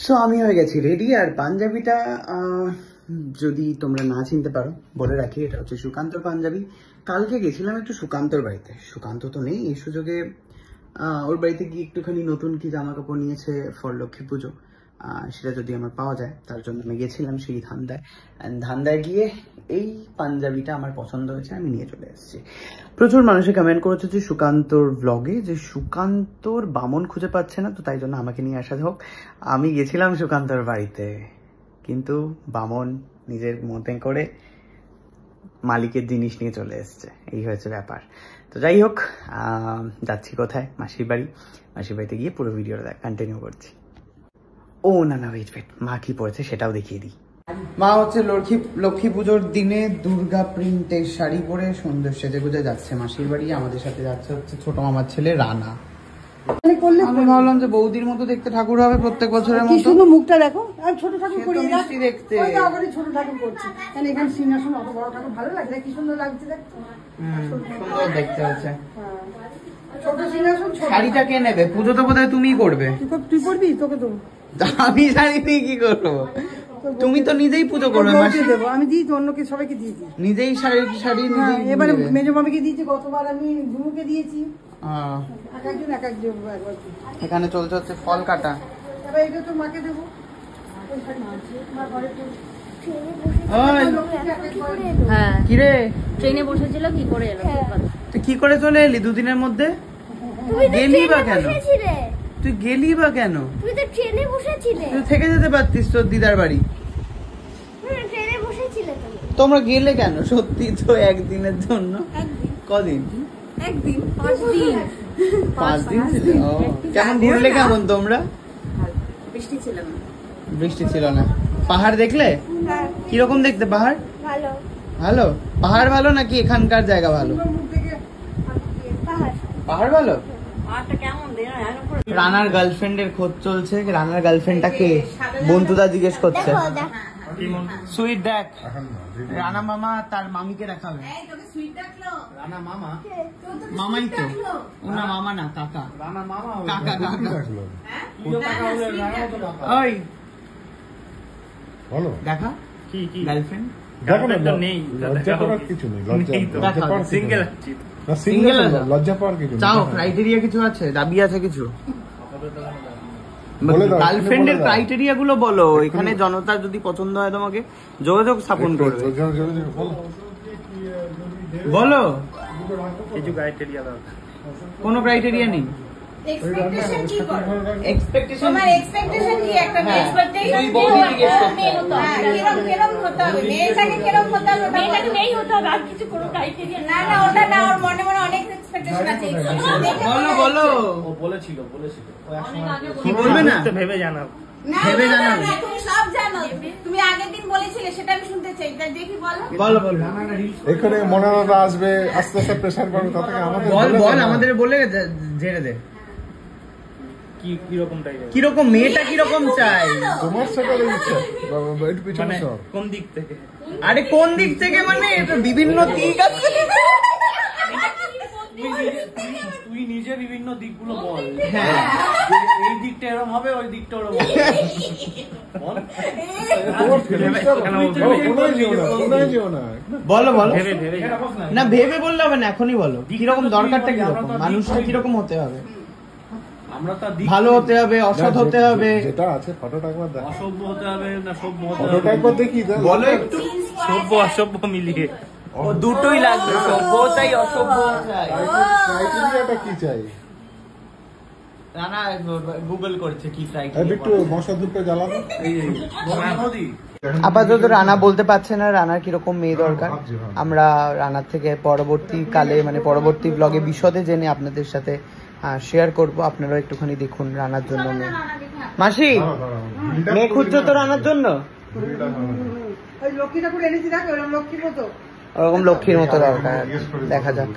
So আমি হয়ে গেছি রেডি। আর পাঞ্জাবিটা যদি তোমরা না চিনতে পারো বলে রাখি, এটা হচ্ছে সুকান্তর পাঞ্জাবি। কালকে গেছিলাম একটু সুকান্তর বাড়িতে, সুকান্ত তো নেই, এই সুযোগে ওর বাড়িতে গিয়ে একটুখানি নতুন কি জামা কাপড় নিয়েছে ফর লক্ষ্মী পুজো, সেটা যদি আমার পাওয়া যায় তার জন্য আমি গেছিলাম সেই ধান্দায়। ধান্দায় গিয়ে এই পাঞ্জাবিটা আমার পছন্দ হয়েছে, আমি নিয়ে চলে এসেছি। প্রচুর মানুষে কমেন্ট করেছে যে সুকান্তর ব্লগে যে সুকান্তর বামন খুঁজে পাচ্ছে না, তো তাই জন্য আমাকে নিয়ে আসা হোক। আমি গেছিলাম সুকান্তর বাড়িতে, কিন্তু বামন নিজের মতে করে মালিকের জিনিস নিয়ে চলে এসছে, এই হয়েছে ব্যাপার। তো যাই হোক, যাচ্ছি কোথায়? মাসির বাড়ি। মাসির বাড়িতে গিয়ে পুরো ভিডিওটা কন্টিনিউ করছি। ও না না, ওয়েট, মা কি পড়েছে সেটাও দেখিয়ে দিই। মা হচ্ছে লক্ষ্মী পুজোর দিনে দুর্গা প্রিন্টের শাড়ি পরে সুন্দর সেজে গুজে যাচ্ছে মাসির বাড়ি। আমাদের সাথে যাচ্ছে হচ্ছে ছোট মামার ছেলে রানা। আমি ভাবলাম যে বৌদির মতো দেখতে ঠাকুর হবে প্রত্যেক বছরের মতো। শুধু মুখটা দেখো, আর ছোট ঠাকুর করি মিষ্টি দেখতে, ছোট ঠাকুর করছি। কারণ এখানে সিংহাসন অত বড় ঠাকুর ভালো লাগে, কি সুন্দর লাগছে দেখতে। সুন্দর দেখতে হচ্ছে। ছোট সিংহাসন। শাড়িটা কে নেবে? পুজো তো বোধহয় তুমিই করবে। তুই করবি? তোকে তো আমি শাড়ি নিয়ে কি করবো? তুমি তো নিজেই পুজো করবে। দেবো আমি, দিই তো অন্যকে, সবাইকে দিয়ে দিই। নিজেই শাড়ি এবারে মেজো মামিকে দিয়েছি, গতবার আমি ঝুমুকে দিয়েছি। এখানে চলছে হচ্ছে ফল কাটা। এবার এটা তো মাকে দেবো। কিরে ট্রেনে বসেছিল, কি করে এলো? তুই কি করে চলে এলি দুদিনের মধ্যে? গেলি বা কেন? তুই গেলি বা কেন? তুই তো ট্রেনে বসেছিলে। তুই থেকে যেতে পারতিস তোর দিদার বাড়ি। ট্রেনে বসেছিলে তুমি। তোমরা গেলে কেন? সত্যি তো একদিনের জন্য। কদিন? একদিন, 5 দিন। 5 দিন ছিল। কেমন ঘুরলে? কেমন তোমরা? বৃষ্টি ছিল না। বৃষ্টি ছিল না। পাহাড় দেখলে? কিরকম দেখতে পাহাড়? ভালো। ভালো? পাহাড় ভালো নাকি এখানকার জায়গা ভালো? পাহাড় ভালো। রানার গার্লফ্রেন্ডের খোঁজ চলছে। রানার গার্লফ্রেন্ডটা কে? বন্ধুদা জিজ্ঞেস করছে। সুইট দেখ, রানা মামা তার মামিকে দেখাবে। রানা মামা? মামাই তো। ওনা মামা না, কাকা। কাকা ওই দেখা কি গার্লফ্রেন্ড? চাও ক্রাইটেরিয়া কিছু আছে? দাবি আছে কিছু? গার্লফ্রেন্ডের ক্রাইটেরিয়া গুলো বলো। এখানে জনতার যদি পছন্দ হয় তোমাকে যোগাযোগ স্থাপন করবে। বলো কিছু ক্রাইটেরিয়া। কোনো ক্রাইটেরিয়া নেই। এক্সপেকটেশন কি করো? এক্সপেকটেশন তোমার এক্সপেকটেশন কি? একটা এক্সপেকটেশন কি? কিরকম হতে হবে? মেয়েটাকে কিরকম হতে হবে? মেয়েটাকে মেয়েই হতে হবে, আর কিছু কোনো ক্রাইটেরিয়া না। না ওটা না, ওর মনে মনে অনেক এক্সপেকটেশন আছে। বলো ও বলেছিল ও একসময় কি বলবে না? ভেবে জানাও। ভেবে জানাবে। তুমি সব জানো, তুমি আগের দিন বলেছিলে, সেটা আমি শুনতে চাই। দেখি বলো। এখানে মনোরণা আসবে, আস্তে আস্তে প্রেসার বাড়বে, তাতে আমাদের বল আমাদের বলে জেনে দে। কিরকম মেয়েটা কিরকম চাই? তোমার সেটা ইচ্ছা একটু পিছনে সর। কোন দিক থেকে? আরে কোন দিক থেকে মানে? এটা বিভিন্ন দিক আছে। তুই নিজে বিভিন্ন দিকগুলো বল। হ্যাঁ, এই দিকটা এরকম হবে, ওই দিকটা ওরকম হবে। বলো না, ভেবে বললে হবে না, এখনই বলো। কিরকম দরকারটা কিরকম? মানুষটা কিরকম হতে হবে? ভালো হতে হবে, অসৎ হতে হবে, যেটা আছে ফটোটা একবার দেখ। অসভ্য হতে হবে না সভ্য হতে ফটোটা হবে? একবার দেখি বলো একটু। সভ্য অসভ্য মিলিয়ে ও দুটোই লাগবে, সভ্য চাই অসভ্য চাই। ক্রাইটেরিয়াটা কি চাই? রানা গুগল করছে কি একটু মশা ধূপে জ্বালাবো। আপাতত রানা বলতে পারছে না রানার কিরকম মেয়ে দরকার। আমরা রানার থেকে পরবর্তীকালে মানে পরবর্তী ব্লগে বিশদে জেনে আপনাদের সাথে শেয়ার করব। আপনারা একটুখানি দেখুন রানার জন্য মেয়ে। মাসি মেয়ে খুঁজছো তো রানার জন্য? ওই লক্ষ্মী ঠাকুর এনেছি, দেখো ওরকম লক্ষ্মীর মতো। ওরকম লক্ষ্মীর মতো দরকার, দেখা যাক।